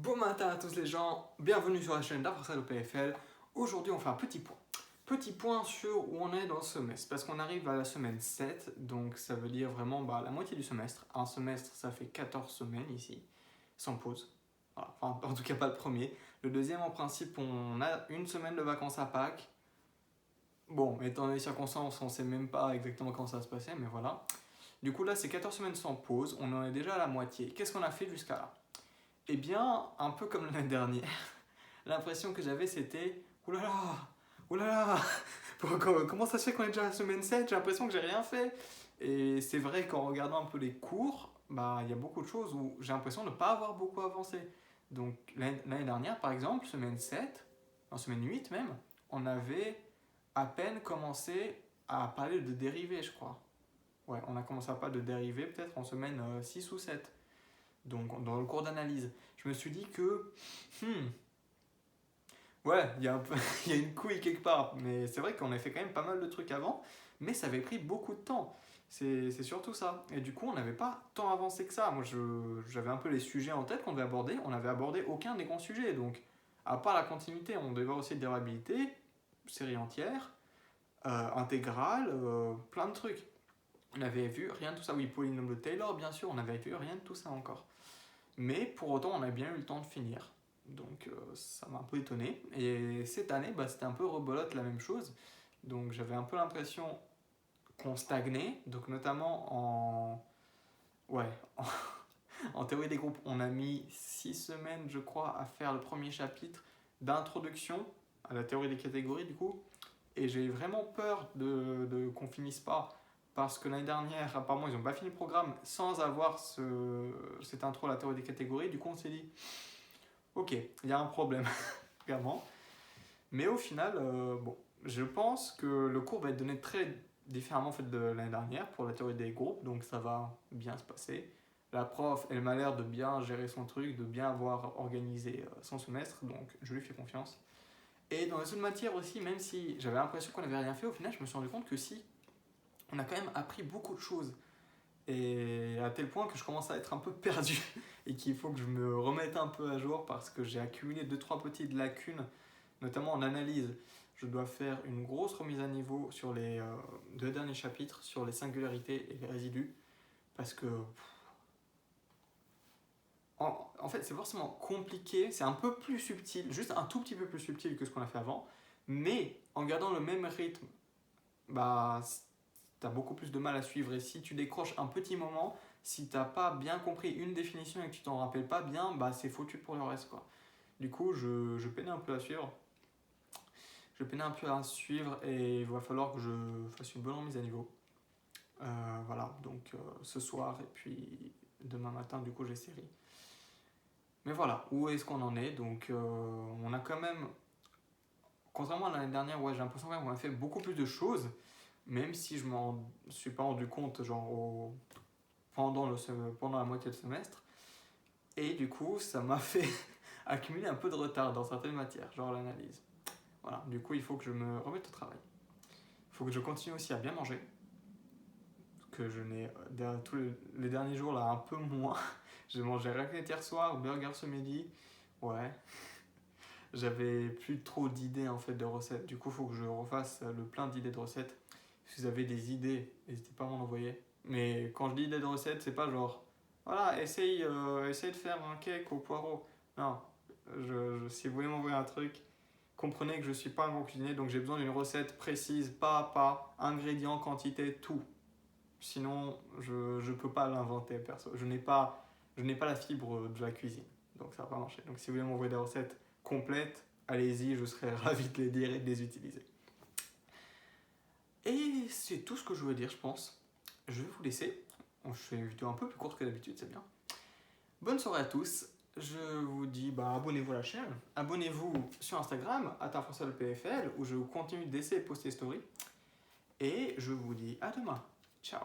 Bon matin à tous les gens, bienvenue sur la chaîne d'Arfressal au PFL. Aujourd'hui on fait un petit point. Petit point sur où on est dans le semestre, parce qu'on arrive à la semaine 7, donc ça veut dire vraiment la moitié du semestre. Un semestre ça fait 14 semaines ici, sans pause. Voilà. Enfin, en tout cas pas le premier. Le deuxième en principe on a une semaine de vacances à Pâques. Bon, étant donné les circonstances, on sait même pas exactement comment ça va se passer, mais voilà. Du coup là c'est 14 semaines sans pause, on en est déjà à la moitié. Qu'est-ce qu'on a fait jusqu'à là? Eh bien, un peu comme l'année dernière, l'impression que j'avais c'était oulala, oulala, comment ça se fait qu'on est déjà à la semaine 7? J'ai l'impression que j'ai rien fait. Et c'est vrai qu'en regardant un peu les cours, il y a beaucoup de choses où j'ai l'impression de ne pas avoir beaucoup avancé. Donc l'année dernière, par exemple, semaine 7, en semaine 8 même, on avait à peine commencé à parler de dérivés, je crois. Ouais, on a commencé à parler de dérivés peut-être en semaine 6 ou 7. Donc dans le cours d'analyse, je me suis dit que ouais, il y a il y a une couille quelque part, mais c'est vrai qu'on a fait quand même pas mal de trucs avant, mais ça avait pris beaucoup de temps. C'est surtout ça. Et du coup, on n'avait pas tant avancé que ça. Moi, j'avais un peu les sujets en tête qu'on devait aborder. On n'avait abordé aucun des grands sujets. Donc, à part la continuité, on devait voir aussi durabilité, série entière, intégrale, plein de trucs. On avait vu rien de tout ça. Oui, polynôme de Taylor, bien sûr, on n'avait vu rien de tout ça encore. Mais pour autant, on a bien eu le temps de finir. Donc ça m'a un peu étonné. Et cette année, c'était un peu rebelote la même chose. Donc j'avais un peu l'impression qu'on stagnait. Donc notamment ouais, en théorie des groupes, on a mis 6 semaines, je crois, à faire le premier chapitre d'introduction à la théorie des catégories du coup. Et j'ai vraiment peur qu'on finisse pas. Parce que l'année dernière, apparemment, ils n'ont pas fini le programme sans avoir cette intro à la théorie des catégories. Du coup, on s'est dit, ok, il y a un problème, clairement. Mais au final, je pense que le cours va être donné très différemment en fait, de l'année dernière pour la théorie des groupes, donc ça va bien se passer. La prof, elle m'a l'air de bien gérer son truc, de bien avoir organisé son semestre, donc je lui fais confiance. Et dans les autres matières aussi, même si j'avais l'impression qu'on n'avait rien fait, au final, je me suis rendu compte que si, on a quand même appris beaucoup de choses. Et à tel point que je commence à être un peu perdu et qu'il faut que je me remette un peu à jour parce que j'ai accumulé 2-3 petites lacunes, notamment en analyse. Je dois faire une grosse remise à niveau sur les 2 derniers chapitres, sur les singularités et les résidus, parce que en fait c'est forcément compliqué, c'est un peu plus subtil, juste un tout petit peu plus subtil que ce qu'on a fait avant, mais en gardant le même rythme, t'as beaucoup plus de mal à suivre. Et si tu décroches un petit moment, si t'as pas bien compris une définition et que tu t'en rappelles pas bien, c'est foutu pour le reste, quoi. Du coup, je peinais un peu à suivre. Je peinais un peu à suivre et il va falloir que je fasse une bonne remise à niveau. Voilà, donc ce soir et puis demain matin, du coup, j'ai série. Mais voilà, où est-ce qu'on en est? Donc, on a quand même, contrairement à l'année dernière, ouais, j'ai l'impression qu'on a fait beaucoup plus de choses, même si je m'en suis pas rendu compte, genre pendant la moitié du semestre. Et du coup, ça m'a fait accumuler un peu de retard dans certaines matières, genre l'analyse. Voilà, du coup, il faut que je me remette au travail. Il faut que je continue aussi à bien manger, que je n'ai tous les derniers jours là un peu moins. J'ai mangé raclette hier soir, burger ce midi. Ouais, j'avais plus trop d'idées en fait de recettes. Du coup, il faut que je refasse le plein d'idées de recettes. Si vous avez des idées, n'hésitez pas à m'en envoyer. Mais quand je dis idées de recettes, c'est pas genre voilà, essaye de faire un cake au poireau. Non, si vous voulez m'envoyer un truc, comprenez que je suis pas un bon cuisinier, donc j'ai besoin d'une recette précise, pas à pas, ingrédients, quantité, tout. Sinon, je peux pas l'inventer perso. Je n'ai pas la fibre de la cuisine, donc ça va pas marcher. Donc si vous voulez m'envoyer des recettes complètes, allez-y, je serai ravi de les dire et de les utiliser. Et c'est tout ce que je voulais dire, je pense. Je vais vous laisser. Je fais une vidéo un peu plus courte que d'habitude, c'est bien. Bonne soirée à tous. Je vous dis abonnez-vous à la chaîne. Abonnez-vous sur Instagram, @FrSalPFL, où je continue d'essayer de poster story. Et je vous dis à demain. Ciao.